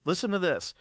Listen to this.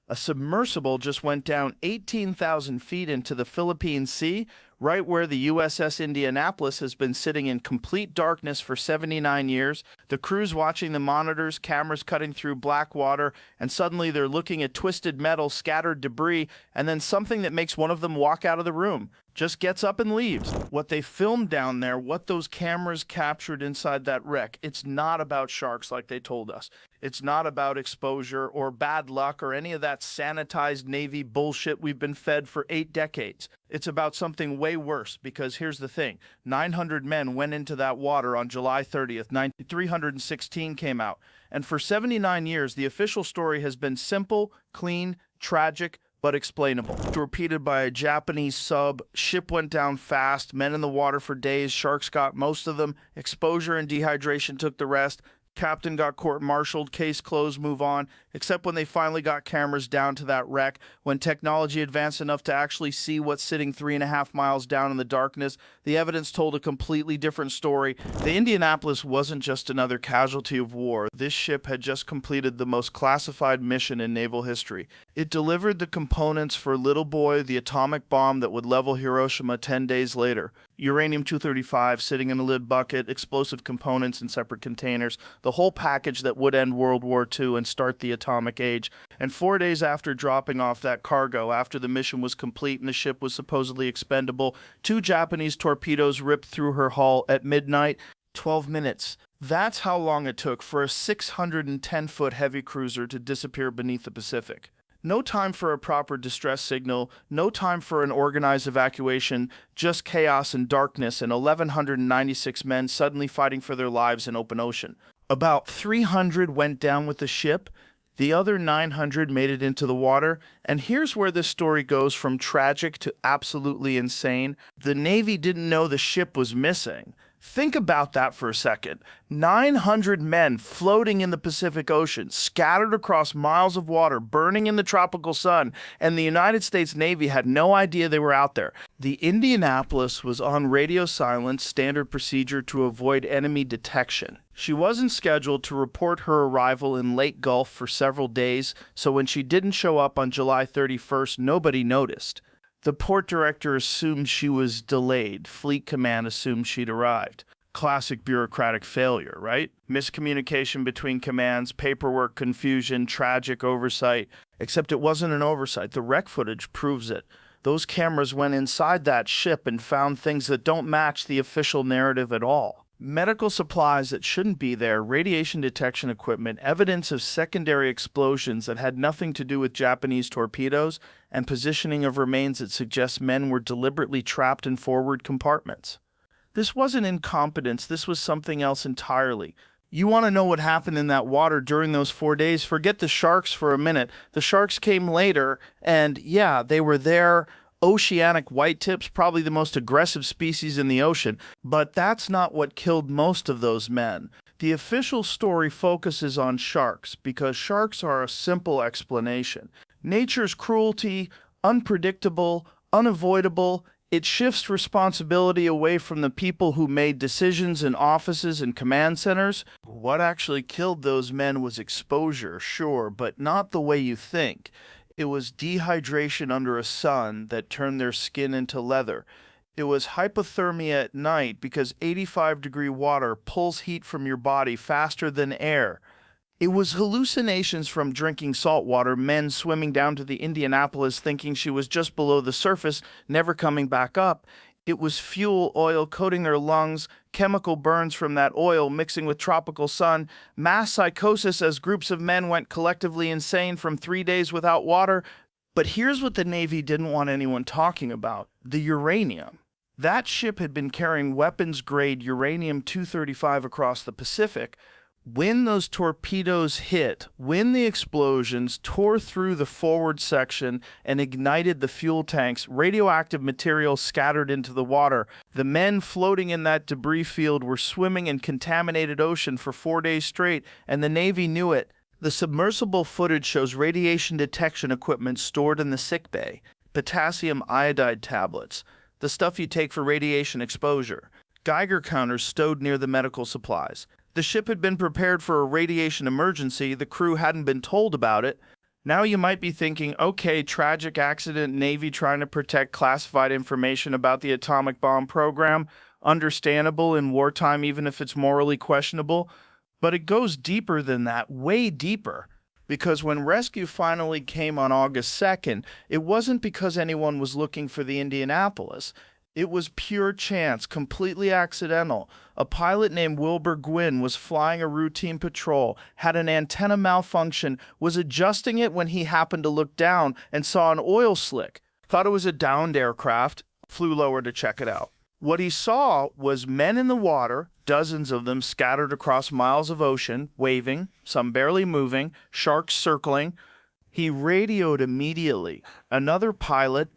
A submersible just went down 18,000 feet into the Philippine Sea, right where the USS Indianapolis has been sitting in complete darkness for 79 years. The crew's watching the monitors, cameras cutting through black water, and suddenly they're looking at twisted metal, scattered debris, and then something that makes one of them walk out of the room. Just gets up and leaves. What they filmed down there, what those cameras captured inside that wreck, it's not about sharks like they told us. It's not about exposure or bad luck or any of that sanitized Navy bullshit we've been fed for 8 decades. It's about something way worse, because here's the thing. 900 men went into that water on July 30th. 316 came out. And for 79 years, the official story has been simple, clean, tragic, but explainable. Torpedoed by a Japanese sub, ship went down fast, men in the water for days, sharks got most of them, exposure and dehydration took the rest. Captain got court-martialed, case closed, move on, except when they finally got cameras down to that wreck, when technology advanced enough to actually see what's sitting 3.5 miles down in the darkness, the evidence told a completely different story. The Indianapolis wasn't just another casualty of war. This ship had just completed the most classified mission in naval history. It delivered the components for Little Boy, the atomic bomb that would level Hiroshima 10 days later. Uranium-235 sitting in a lid bucket, explosive components in separate containers, the whole package that would end World War II and start the atomic age. And 4 days after dropping off that cargo, after the mission was complete and the ship was supposedly expendable, 2 Japanese torpedoes ripped through her hull at midnight. 12 minutes. That's how long it took for a 610-foot heavy cruiser to disappear beneath the Pacific. No time for a proper distress signal, no time for an organized evacuation, just chaos and darkness and 1,196 men suddenly fighting for their lives in open ocean. About 300 went down with the ship, the other 900 made it into the water, and here's where this story goes from tragic to absolutely insane. The Navy didn't know the ship was missing. Think about that for a second. 900 men floating in the Pacific Ocean, scattered across miles of water, burning in the tropical sun, and the United States Navy had no idea they were out there. The Indianapolis was on radio silence, standard procedure to avoid enemy detection. She wasn't scheduled to report her arrival in Lake Gulf for several days, so when she didn't show up on July 31st, nobody noticed. The port director assumed she was delayed. Fleet Command assumed she'd arrived. Classic bureaucratic failure, right? Miscommunication between commands, paperwork confusion, tragic oversight. Except it wasn't an oversight. The wreck footage proves it. Those cameras went inside that ship and found things that don't match the official narrative at all. Medical supplies that shouldn't be there, radiation detection equipment, evidence of secondary explosions that had nothing to do with Japanese torpedoes, and positioning of remains that suggests men were deliberately trapped in forward compartments. This wasn't incompetence, this was something else entirely. You want to know what happened in that water during those 4 days? Forget the sharks for a minute. The sharks came later, and yeah, they were there. Oceanic whitetips, probably the most aggressive species in the ocean, but that's not what killed most of those men. The official story focuses on sharks because sharks are a simple explanation. Nature's cruelty, unpredictable, unavoidable. It shifts responsibility away from the people who made decisions in offices and command centers. What actually killed those men was exposure, sure, but not the way you think. It was dehydration under a sun that turned their skin into leather. It was hypothermia at night because 85-degree water pulls heat from your body faster than air. It was hallucinations from drinking salt water, men swimming down to the Indianapolis thinking she was just below the surface, never coming back up. It was fuel oil coating their lungs, chemical burns from that oil mixing with tropical sun, mass psychosis as groups of men went collectively insane from 3 days without water. But here's what the Navy didn't want anyone talking about: the uranium. That ship had been carrying weapons-grade uranium-235 across the Pacific. When those torpedoes hit, when the explosions tore through the forward section and ignited the fuel tanks, radioactive material scattered into the water. The men floating in that debris field were swimming in contaminated ocean for 4 days straight, and the Navy knew it. The submersible footage shows radiation detection equipment stored in the sickbay, potassium iodide tablets, the stuff you take for radiation exposure, Geiger counters stowed near the medical supplies. The ship had been prepared for a radiation emergency. The crew hadn't been told about it. Now you might be thinking, okay, tragic accident, Navy trying to protect classified information about the atomic bomb program. Understandable in wartime, even if it's morally questionable. But it goes deeper than that, way deeper. Because when rescue finally came on August 2nd, it wasn't because anyone was looking for the Indianapolis. It was pure chance, completely accidental. A pilot named Wilbur Gwynn was flying a routine patrol, had an antenna malfunction, was adjusting it when he happened to look down and saw an oil slick. Thought it was a downed aircraft, flew lower to check it out. What he saw was men in the water, dozens of them scattered across miles of ocean, waving, some barely moving, sharks circling. He radioed immediately. Another pilot,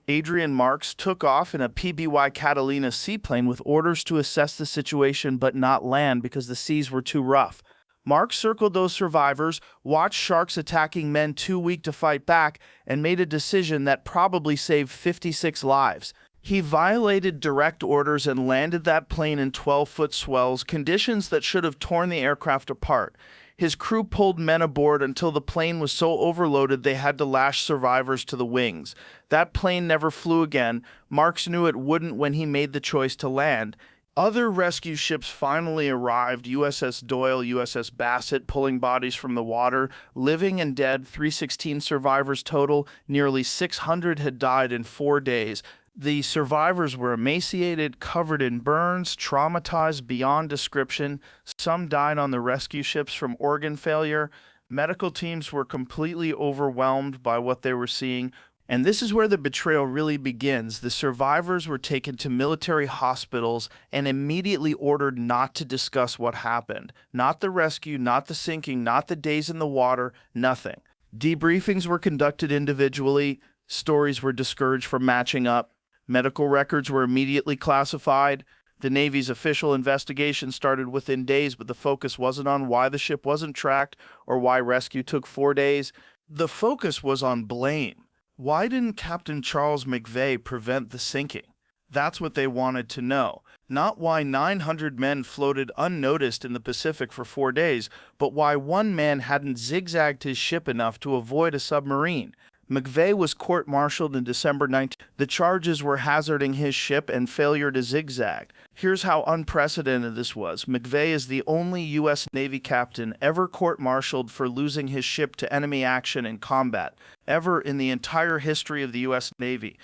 Adrian Marks, took off in a PBY Catalina seaplane with orders to assess the situation but not land because the seas were too rough. Marks circled those survivors, watched sharks attacking men too weak to fight back, and made a decision that probably saved 56 lives. He violated direct orders and landed that plane in 12-foot swells, conditions that should have torn the aircraft apart. His crew pulled men aboard until the plane was so overloaded they had to lash survivors to the wings. That plane never flew again. Marks knew it wouldn't when he made the choice to land. Other rescue ships finally arrived, USS Doyle, USS Bassett, pulling bodies from the water. Living and dead, 316 survivors total. Nearly 600 had died in 4 days. The survivors were emaciated, covered in burns, traumatized beyond description. Some died on the rescue ships from organ failure. Medical teams were completely overwhelmed by what they were seeing. And this is where the betrayal really begins. The survivors were taken to military hospitals and immediately ordered not to discuss what happened. Not the rescue, not the sinking, not the days in the water, nothing. Debriefings were conducted individually. Stories were discouraged from matching up. Medical records were immediately classified. The Navy's official investigation started within days, but the focus wasn't on why the ship wasn't tracked or why rescue took 4 days. The focus was on blame. Why didn't Captain Charles McVeigh prevent the sinking? That's what they wanted to know. Not why 900 men floated unnoticed in the Pacific for 4 days, but why one man hadn't zigzagged his ship enough to avoid a submarine. McVeigh was court-martialed in December 19. The charges were hazarding his ship and failure to zigzag. Here's how unprecedented this was. McVeigh is the only U.S. Navy captain ever court-martialed for losing his ship to enemy action in combat, ever in the entire history of the U.S. Navy.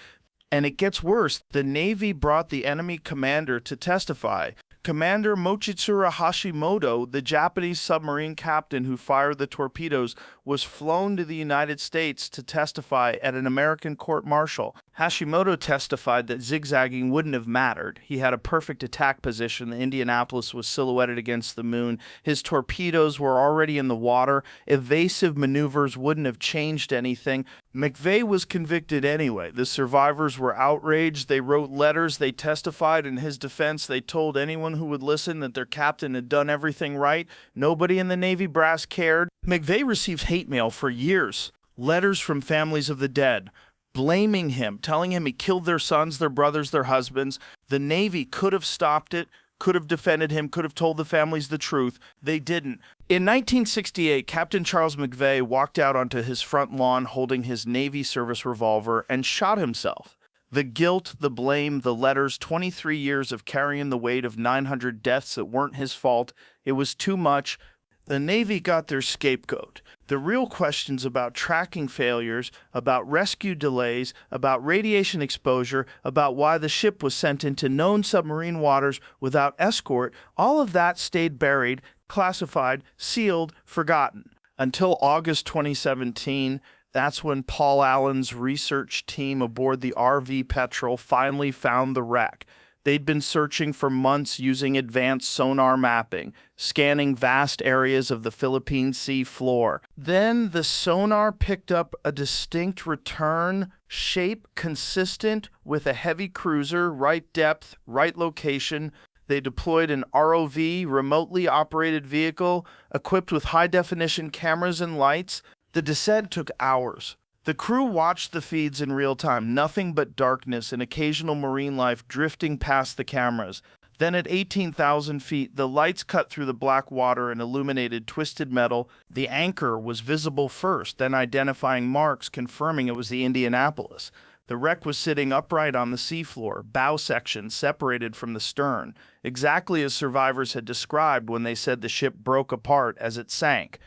And it gets worse. The Navy brought the enemy commander to testify. Commander Mochitsura Hashimoto, the Japanese submarine captain who fired the torpedoes, was flown to the United States to testify at an American court-martial. Hashimoto testified that zigzagging wouldn't have mattered. He had a perfect attack position. The Indianapolis was silhouetted against the moon. His torpedoes were already in the water. Evasive maneuvers wouldn't have changed anything. McVeigh was convicted anyway. The survivors were outraged. They wrote letters. They testified in his defense. They told anyone who would listen that their captain had done everything right. Nobody in the Navy brass cared. McVeigh received hate mail for years. Letters from families of the dead, blaming him, telling him he killed their sons, their brothers, their husbands. The Navy could have stopped it, could have defended him, could have told the families the truth. They didn't. In 1968, Captain Charles McVeigh walked out onto his front lawn holding his Navy service revolver and shot himself. The guilt, the blame, the letters, 23 years of carrying the weight of 900 deaths that weren't his fault. It was too much. The Navy got their scapegoat. The real questions about tracking failures, about rescue delays, about radiation exposure, about why the ship was sent into known submarine waters without escort, all of that stayed buried, classified, sealed, forgotten. Until August 2017, that's when Paul Allen's research team aboard the RV Petrel finally found the wreck. They'd been searching for months using advanced sonar mapping, scanning vast areas of the Philippine Sea floor. Then the sonar picked up a distinct return shape consistent with a heavy cruiser, right depth, right location. They deployed an ROV, remotely operated vehicle, equipped with high-definition cameras and lights. The descent took hours. The crew watched the feeds in real time, nothing but darkness and occasional marine life drifting past the cameras. Then at 18,000 feet, the lights cut through the black water and illuminated twisted metal. The anchor was visible first, then identifying marks confirming it was the Indianapolis. The wreck was sitting upright on the seafloor, bow section separated from the stern, exactly as survivors had described when they said the ship broke apart as it sank.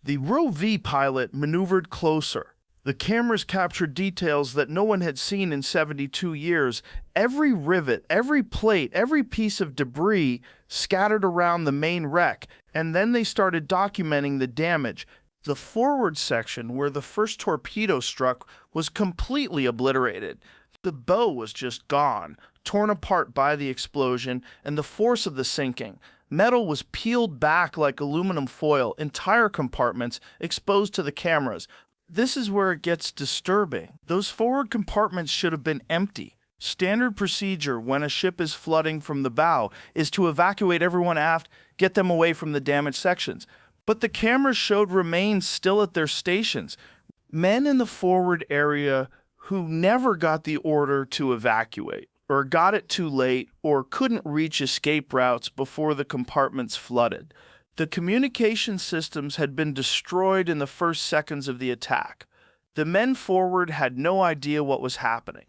The ROV pilot maneuvered closer. The cameras captured details that no one had seen in 72 years. Every rivet, every plate, every piece of debris scattered around the main wreck, and then they started documenting the damage. The forward section, where the first torpedo struck, was completely obliterated. The bow was just gone, torn apart by the explosion and the force of the sinking. Metal was peeled back like aluminum foil, entire compartments exposed to the cameras. This is where it gets disturbing. Those forward compartments should have been empty. Standard procedure when a ship is flooding from the bow is to evacuate everyone aft, get them away from the damaged sections. But the cameras showed remains still at their stations. Men in the forward area who never got the order to evacuate, or got it too late, or couldn't reach escape routes before the compartments flooded. The communication systems had been destroyed in the first seconds of the attack. The men forward had no idea what was happening.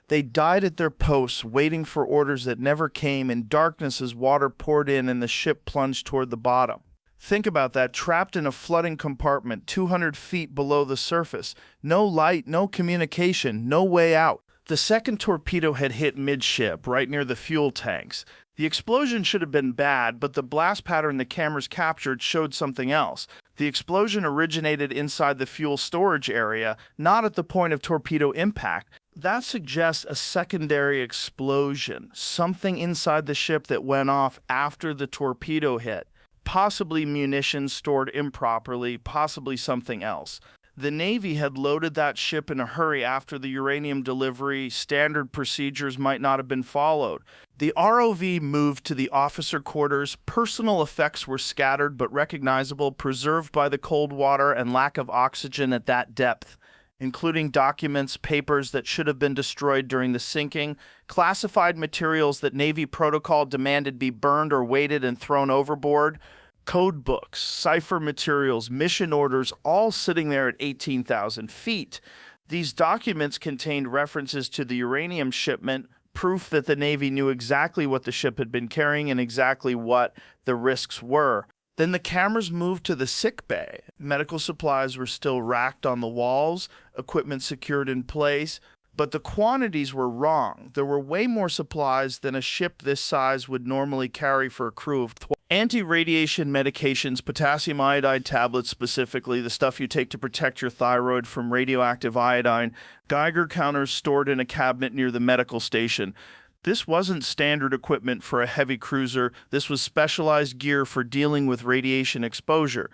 They died at their posts, waiting for orders that never came, in darkness as water poured in and the ship plunged toward the bottom. Think about that, trapped in a flooding compartment 200 feet below the surface. No light, no communication, no way out. The second torpedo had hit midship, right near the fuel tanks. The explosion should have been bad, but the blast pattern the cameras captured showed something else. The explosion originated inside the fuel storage area, not at the point of torpedo impact. That suggests a secondary explosion, something inside the ship that went off after the torpedo hit. Possibly munitions stored improperly, possibly something else. The Navy had loaded that ship in a hurry after the uranium delivery. Standard procedures might not have been followed. The ROV moved to the officer quarters. Personal effects were scattered but recognizable, preserved by the cold water and lack of oxygen at that depth, including documents, papers that should have been destroyed during the sinking, classified materials that Navy protocol demanded be burned or weighted and thrown overboard, code books, cipher materials, mission orders, all sitting there at 18,000 feet. These documents contained references to the uranium shipment, proof that the Navy knew exactly what the ship had been carrying and exactly what the risks were. Then the cameras moved to the sick bay. Medical supplies were still racked on the walls, equipment secured in place, but the quantities were wrong. There were way more supplies than a ship this size would normally carry for a crew of 12. Anti-radiation medications, potassium iodide tablets specifically, the stuff you take to protect your thyroid from radioactive iodine, Geiger counters stored in a cabinet near the medical station. This wasn't standard equipment for a heavy cruiser. This was specialized gear for dealing with radiation exposure.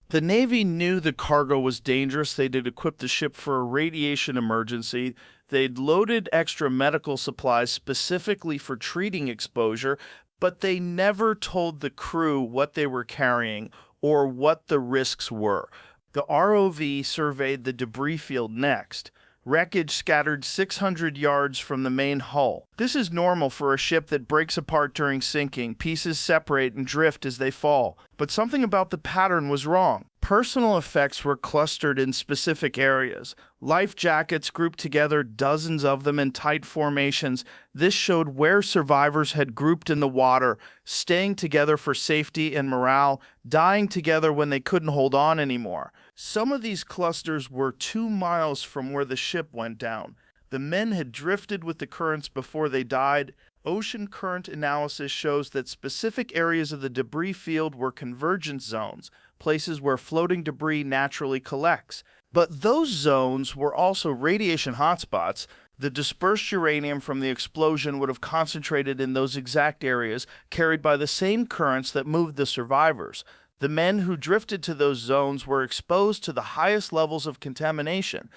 The Navy knew the cargo was dangerous. They'd equipped the ship for a radiation emergency. They'd loaded extra medical supplies specifically for treating exposure, but they never told the crew what they were carrying or what the risks were. The ROV surveyed the debris field next. Wreckage scattered 600 yards from the main hull. This is normal for a ship that breaks apart during sinking. Pieces separate and drift as they fall. But something about the pattern was wrong. Personal effects were clustered in specific areas. Life jackets grouped together, dozens of them in tight formations. This showed where survivors had grouped in the water, staying together for safety and morale, dying together when they couldn't hold on anymore. Some of these clusters were 2 miles from where the ship went down. The men had drifted with the currents before they died. Ocean current analysis shows that specific areas of the debris field were convergence zones, places where floating debris naturally collects. But those zones were also radiation hotspots. The dispersed uranium from the explosion would have concentrated in those exact areas, carried by the same currents that moved the survivors. The men who drifted to those zones were exposed to the highest levels of contamination.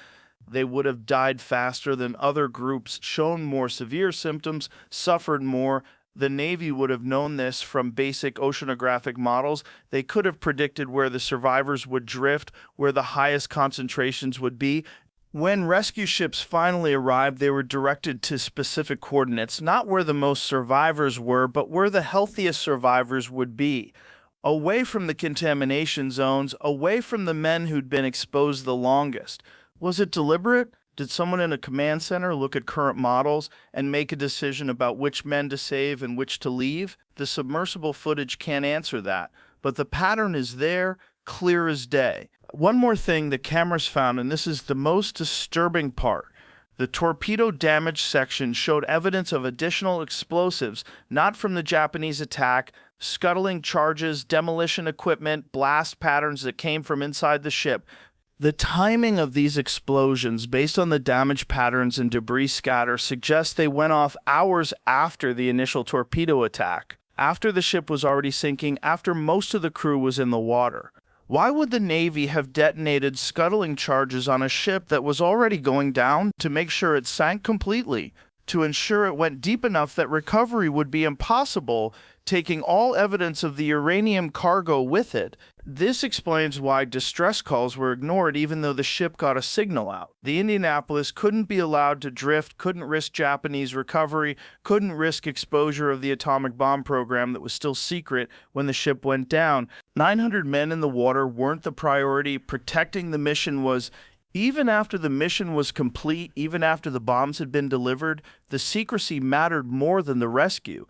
They would have died faster than other groups, shown more severe symptoms, suffered more. The Navy would have known this from basic oceanographic models. They could have predicted where the survivors would drift, where the highest concentrations would be. When rescue ships finally arrived, they were directed to specific coordinates, not where the most survivors were, but where the healthiest survivors would be. Away from the contamination zones, away from the men who'd been exposed the longest. Was it deliberate? Did someone in a command center look at current models and make a decision about which men to save and which to leave? The submersible footage can't answer that, but the pattern is there, clear as day. One more thing the cameras found, and this is the most disturbing part. The torpedo damage section showed evidence of additional explosives, not from the Japanese attack, scuttling charges, demolition equipment, blast patterns that came from inside the ship. The timing of these explosions, based on the damage patterns and debris scatter, suggests they went off hours after the initial torpedo attack, after the ship was already sinking, after most of the crew was in the water. Why would the Navy have detonated scuttling charges on a ship that was already going down to make sure it sank completely, to ensure it went deep enough that recovery would be impossible, taking all evidence of the uranium cargo with it? This explains why distress calls were ignored even though the ship got a signal out. The Indianapolis couldn't be allowed to drift, couldn't risk Japanese recovery, couldn't risk exposure of the atomic bomb program that was still secret when the ship went down. 900 men in the water weren't the priority. Protecting the mission was. Even after the mission was complete, even after the bombs had been delivered, the secrecy mattered more than the rescue.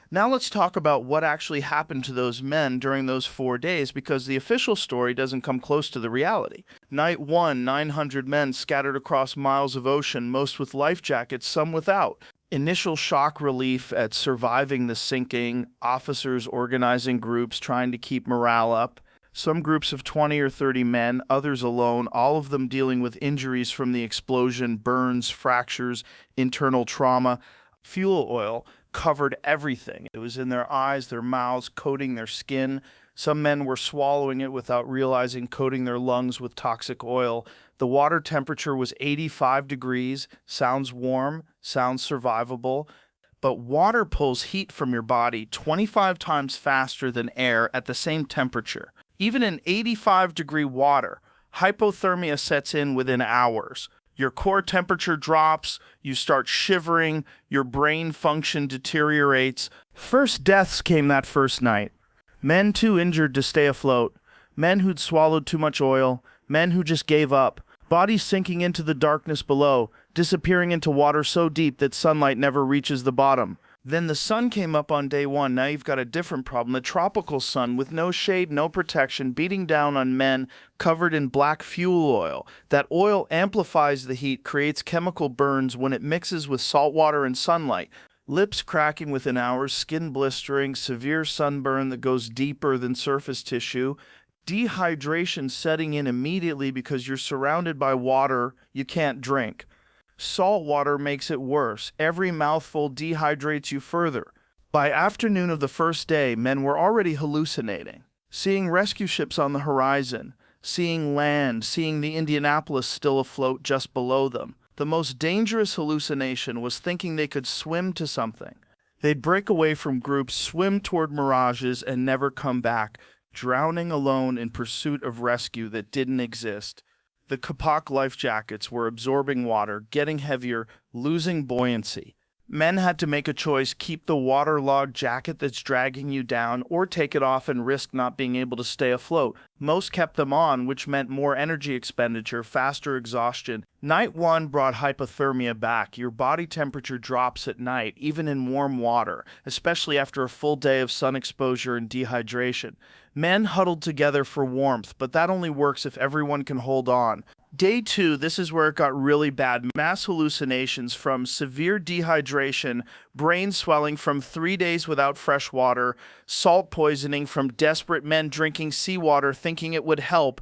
Now let's talk about what actually happened to those men during those 4 days, because the official story doesn't come close to the reality. Night 1, 900 men scattered across miles of ocean, most with life jackets, some without. Initial shock relief at surviving the sinking, officers organizing groups trying to keep morale up. Some groups of 20 or 30 men, others alone, all of them dealing with injuries from the explosion, burns, fractures, internal trauma. Fuel oil covered everything. It was in their eyes, their mouths, coating their skin. Some men were swallowing it without realizing, coating their lungs with toxic oil. The water temperature was 85 degrees. Sounds warm, sounds survivable. But water pulls heat from your body 25 times faster than air at the same temperature. Even in 85-degree water, hypothermia sets in within hours. Your core temperature drops, you start shivering, your brain function deteriorates. First deaths came that first night. Men too injured to stay afloat, men who'd swallowed too much oil, men who just gave up, bodies sinking into the darkness below, disappearing into water so deep that sunlight never reaches the bottom. Then the sun came up on day 1. Now you've got a different problem. The tropical sun with no shade, no protection, beating down on men covered in black fuel oil. That oil amplifies the heat, creates chemical burns when it mixes with salt water and sunlight. Lips cracking within hours, skin blistering, severe sunburn that goes deeper than surface tissue. Dehydration setting in immediately because you're surrounded by water you can't drink. Salt water makes it worse. Every mouthful dehydrates you further. By afternoon of the first day, men were already hallucinating. Seeing rescue ships on the horizon, seeing land, seeing the Indianapolis still afloat just below them. The most dangerous hallucination was thinking they could swim to something. They'd break away from groups, swim toward mirages, and never come back, drowning alone in pursuit of rescue that didn't exist. The Kapok life jackets were absorbing water, getting heavier, losing buoyancy. Men had to make a choice: keep the waterlogged jacket that's dragging you down, or take it off and risk not being able to stay afloat. Most kept them on, which meant more energy expenditure, faster exhaustion. Night 1 brought hypothermia back. Your body temperature drops at night, even in warm water, especially after a full day of sun exposure and dehydration. Men huddled together for warmth, but that only works if everyone can hold on. Day 2, this is where it got really bad. Mass hallucinations from severe dehydration, brain swelling from 3 days without fresh water, salt poisoning from desperate men drinking seawater thinking it would help.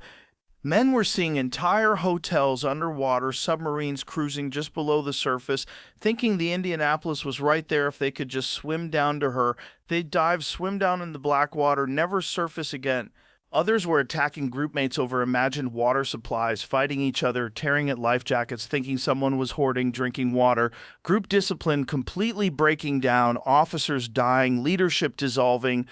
Men were seeing entire hotels underwater, submarines cruising just below the surface, thinking the Indianapolis was right there if they could just swim down to her. They'd dive, swim down in the black water, never surface again. Others were attacking groupmates over imagined water supplies, fighting each other, tearing at life jackets, thinking someone was hoarding drinking water. Group discipline completely breaking down, officers dying, leadership dissolving.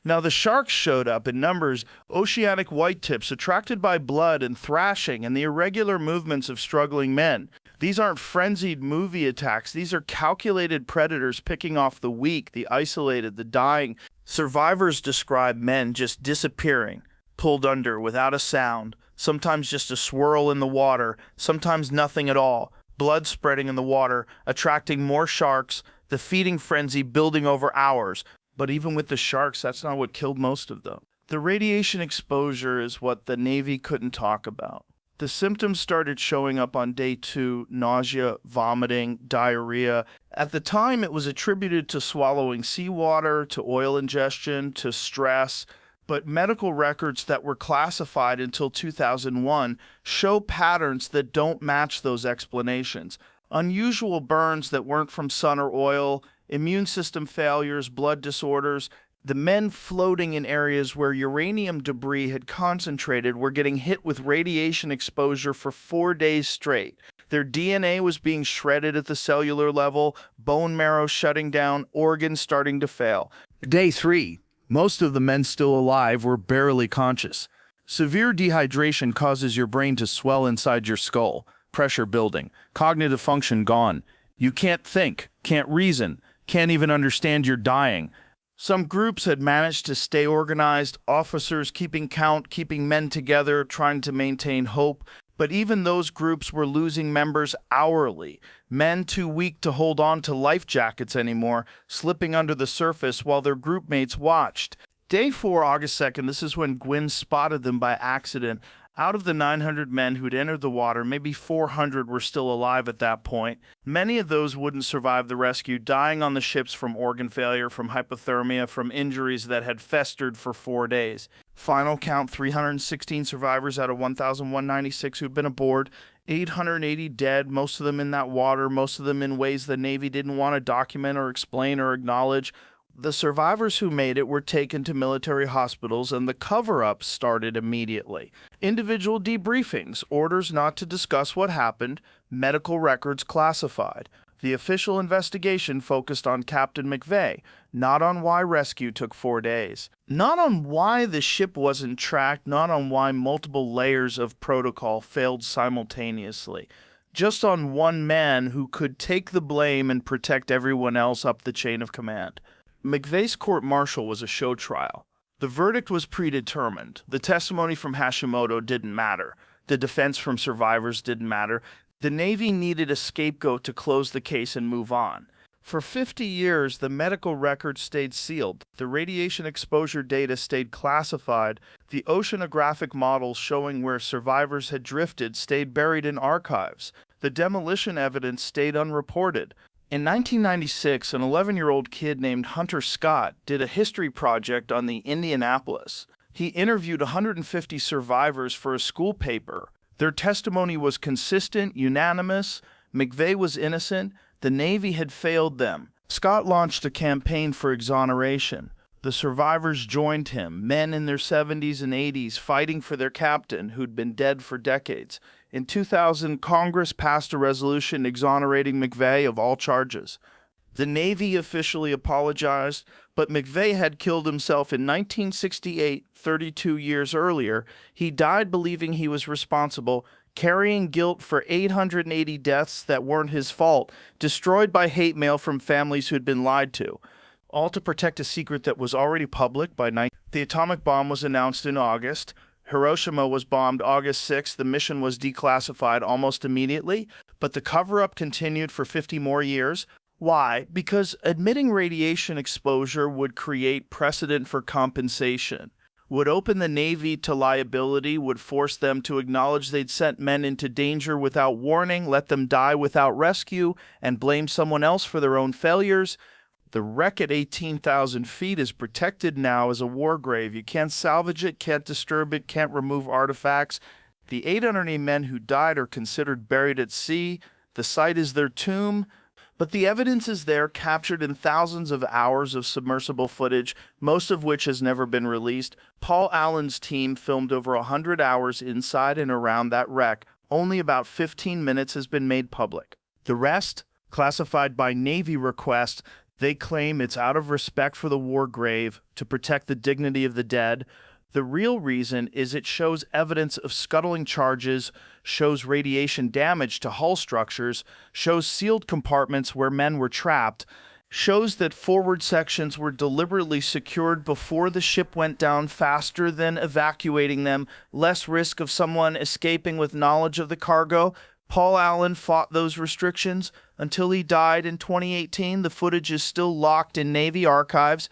Now, the sharks showed up in numbers, oceanic whitetips attracted by blood and thrashing and the irregular movements of struggling men. These aren't frenzied movie attacks. These are calculated predators picking off the weak, the isolated, the dying. Survivors describe men just disappearing, pulled under without a sound, sometimes just a swirl in the water, sometimes nothing at all, blood spreading in the water, attracting more sharks, the feeding frenzy building over hours. But even with the sharks, that's not what killed most of them. The radiation exposure is what the Navy couldn't talk about. The symptoms started showing up on day 2, nausea, vomiting, diarrhea. At the time, it was attributed to swallowing seawater, to oil ingestion, to stress. But medical records that were classified until 2001 show patterns that don't match those explanations. Unusual burns that weren't from sun or oil, immune system failures, blood disorders. The men floating in areas where uranium debris had concentrated were getting hit with radiation exposure for 4 days straight. Their DNA was being shredded at the cellular level, bone marrow shutting down, organs starting to fail. Day 3. Most of the men still alive were barely conscious. Severe dehydration causes your brain to swell inside your skull, pressure building, cognitive function gone. You can't think, can't reason, can't even understand you're dying. Some groups had managed to stay organized, officers keeping count, keeping men together, trying to maintain hope. But even those groups were losing members hourly, men too weak to hold on to life jackets anymore, slipping under the surface while their group mates watched. Day 4, August 2nd, this is when Gwynn spotted them by accident. Out of the 900 men who'd entered the water, maybe 400 were still alive at that point. Many of those wouldn't survive the rescue, dying on the ships from organ failure, from hypothermia, from injuries that had festered for 4 days. Final count, 316 survivors out of 1,196 who'd been aboard, 880 dead, most of them in that water, most of them in ways the Navy didn't want to document or explain or acknowledge. The survivors who made it were taken to military hospitals, and the cover-up started immediately. Individual debriefings, orders not to discuss what happened, medical records classified. The official investigation focused on Captain McVeigh, not on why rescue took 4 days. Not on why the ship wasn't tracked, not on why multiple layers of protocol failed simultaneously. Just on one man who could take the blame and protect everyone else up the chain of command. McVeigh's court-martial was a show trial. The verdict was predetermined. The testimony from Hashimoto didn't matter. The defense from survivors didn't matter. The Navy needed a scapegoat to close the case and move on. For 50 years, the medical records stayed sealed. The radiation exposure data stayed classified. The oceanographic models showing where survivors had drifted stayed buried in archives. The demolition evidence stayed unreported. In 1996, an 11-year-old kid named Hunter Scott did a history project on the Indianapolis. He interviewed 150 survivors for a school paper. Their testimony was consistent, unanimous. McVeigh was innocent. The Navy had failed them. Scott launched a campaign for exoneration. The survivors joined him, men in their 70s and 80s fighting for their captain who'd been dead for decades. In 2000, Congress passed a resolution exonerating McVeigh of all charges. The Navy officially apologized, but McVeigh had killed himself in 1968, 32 years earlier. He died believing he was responsible, carrying guilt for 880 deaths that weren't his fault, destroyed by hate mail from families who'd been lied to. All to protect a secret that was already public by night. The atomic bomb was announced in August. Hiroshima was bombed August 6th. The mission was declassified almost immediately, but the cover-up continued for 50 more years. Why? Because admitting radiation exposure would create precedent for compensation, would open the Navy to liability, would force them to acknowledge they'd sent men into danger without warning, let them die without rescue, and blame someone else for their own failures. The wreck at 18,000 feet is protected now as a war grave. You can't salvage it, can't disturb it, can't remove artifacts. The 880 men who died are considered buried at sea. The site is their tomb. But the evidence is there, captured in thousands of hours of submersible footage, most of which has never been released. Paul Allen's team filmed over 100 hours inside and around that wreck. Only about 15 minutes has been made public. The rest, classified by Navy request. They claim it's out of respect for the war grave, to protect the dignity of the dead. The real reason is it shows evidence of scuttling charges, shows radiation damage to hull structures, shows sealed compartments where men were trapped, shows that forward sections were deliberately secured before the ship went down faster than evacuating them, less risk of someone escaping with knowledge of the cargo. Paul Allen fought those restrictions until he died in 2018. The footage is still locked in Navy archives,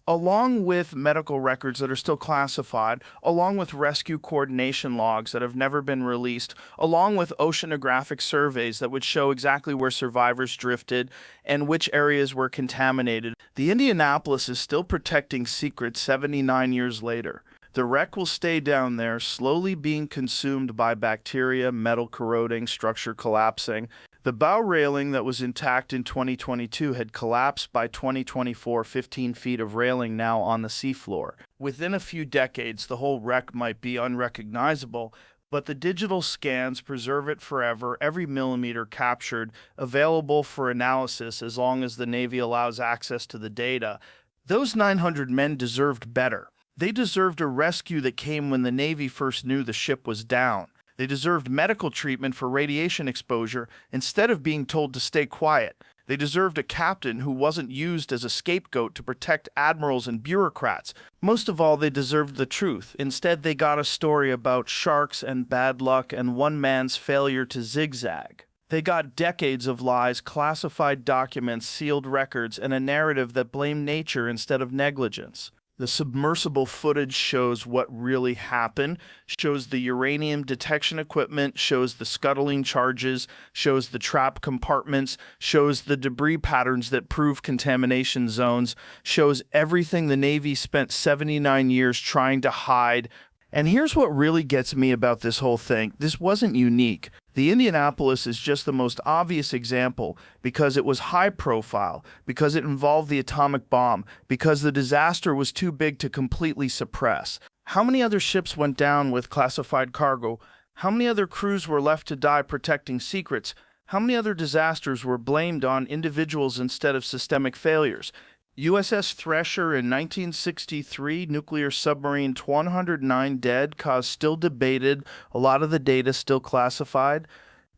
along with medical records that are still classified, along with rescue coordination logs that have never been released, along with oceanographic surveys that would show exactly where survivors drifted and which areas were contaminated. The Indianapolis is still protecting secrets 79 years later. The wreck will stay down there, slowly being consumed by bacteria, metal corroding, structure collapsing. The bow railing that was intact in 2022 had collapsed by 2024, 15 feet of railing now on the seafloor. Within a few decades, the whole wreck might be unrecognizable, but the digital scans preserve it forever, every millimeter captured, available for analysis as long as the Navy allows access to the data. Those 900 men deserved better. They deserved a rescue that came when the Navy first knew the ship was down. They deserved medical treatment for radiation exposure instead of being told to stay quiet. They deserved a captain who wasn't used as a scapegoat to protect admirals and bureaucrats. Most of all, they deserved the truth. Instead, they got a story about sharks and bad luck and one man's failure to zigzag. They got decades of lies, classified documents, sealed records, and a narrative that blamed nature instead of negligence. The submersible footage shows what really happened, shows the uranium detection equipment, shows the scuttling charges, shows the trap compartments, shows the debris patterns that prove contamination zones, shows everything the Navy spent 79 years trying to hide. And here's what really gets me about this whole thing. This wasn't unique. The Indianapolis is just the most obvious example because it was high profile, because it involved the atomic bomb, because the disaster was too big to completely suppress. How many other ships went down with classified cargo? How many other crews were left to die protecting secrets? How many other disasters were blamed on individuals instead of systemic failures? USS Thresher in 1963, nuclear submarine, 109 dead, cause still debated, a lot of the data still classified.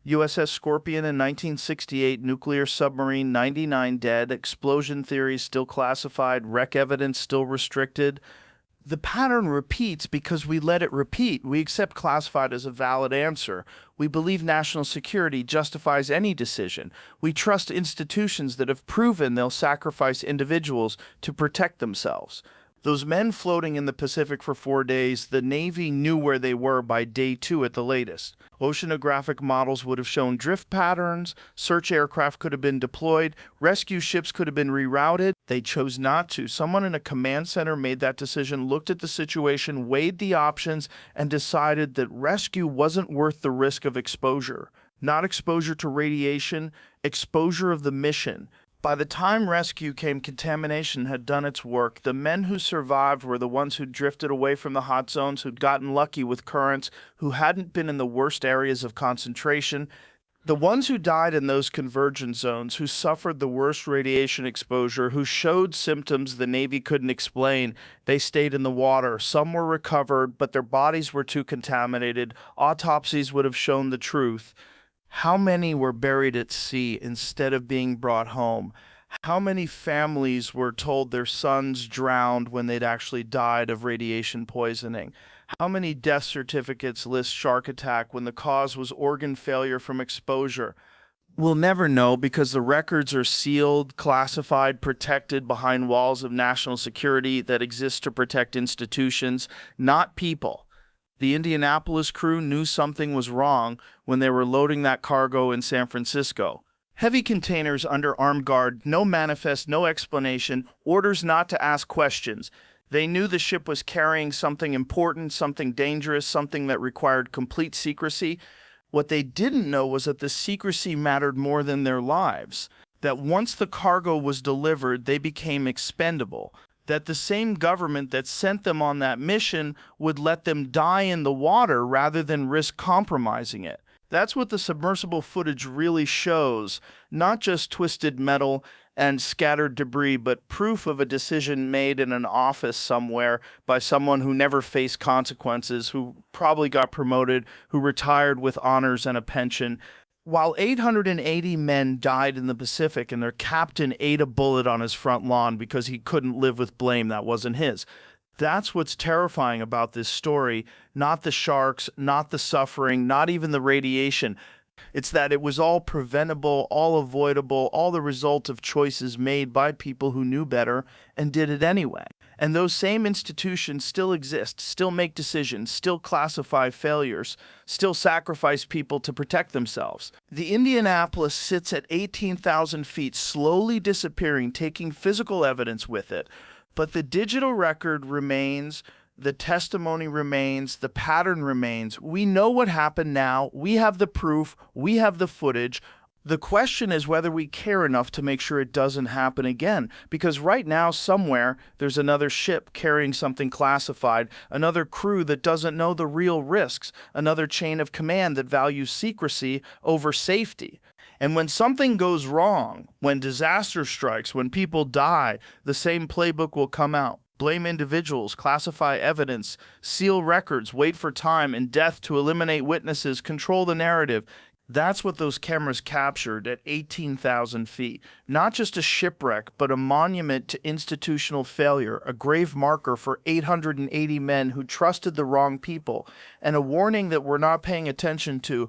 USS Scorpion in 1968, nuclear submarine, 99 dead, explosion theories still classified, wreck evidence still restricted. The pattern repeats because we let it repeat. We accept classified as a valid answer. We believe national security justifies any decision. We trust institutions that have proven they'll sacrifice individuals to protect themselves. Those men floating in the Pacific for 4 days, the Navy knew where they were by day 2 at the latest. Oceanographic models would have shown drift patterns, search aircraft could have been deployed, rescue ships could have been rerouted. They chose not to. Someone in a command center made that decision, looked at the situation, weighed the options, and decided that rescue wasn't worth the risk of exposure. Not exposure to radiation, exposure of the mission. By the time rescue came, contamination had done its work. The men who survived were the ones who drifted away from the hot zones, who'd gotten lucky with currents, who hadn't been in the worst areas of concentration. The ones who died in those convergence zones, who suffered the worst radiation exposure, who showed symptoms the Navy couldn't explain, they stayed in the water. Some were recovered, but their bodies were too contaminated. Autopsies would have shown the truth. How many were buried at sea instead of being brought home? How many families were told their sons drowned when they'd actually died of radiation poisoning? How many death certificates list shark attack when the cause was organ failure from exposure? We'll never know because the records are sealed, classified, protected behind walls of national security that exist to protect institutions, not people. The Indianapolis crew knew something was wrong when they were loading that cargo in San Francisco. Heavy containers under armed guard, no manifest, no explanation, orders not to ask questions. They knew the ship was carrying something important, something dangerous, something that required complete secrecy. What they didn't know was that the secrecy mattered more than their lives. That once the cargo was delivered, they became expendable. That the same government that sent them on that mission would let them die in the water rather than risk compromising it. That's what the submersible footage really shows, not just twisted metal and scattered debris, but proof of a decision made in an office somewhere by someone who never faced consequences, who probably got promoted, who retired with honors and a pension. While 880 men died in the Pacific and their captain ate a bullet on his front lawn because he couldn't live with blame that wasn't his. That's what's terrifying about this story, not the sharks, not the suffering, not even the radiation. It's that it was all preventable, all avoidable, all the result of choices made by people who knew better and did it anyway. And those same institutions still exist, still make decisions, still classify failures, still sacrifice people to protect themselves. The Indianapolis sits at 18,000 feet, slowly disappearing, taking physical evidence with it. But the digital record remains, the testimony remains, the pattern remains. We know what happened now. We have the proof. We have the footage. The question is whether we care enough to make sure it doesn't happen again. Because right now, somewhere, there's another ship carrying something classified, another crew that doesn't know the real risks, another chain of command that values secrecy over safety. And when something goes wrong, when disaster strikes, when people die, the same playbook will come out. Blame individuals, classify evidence, seal records, wait for time and death to eliminate witnesses, control the narrative. That's what those cameras captured at 18,000 feet. Not just a shipwreck, but a monument to institutional failure, a grave marker for 880 men who trusted the wrong people, and a warning that we're not paying attention to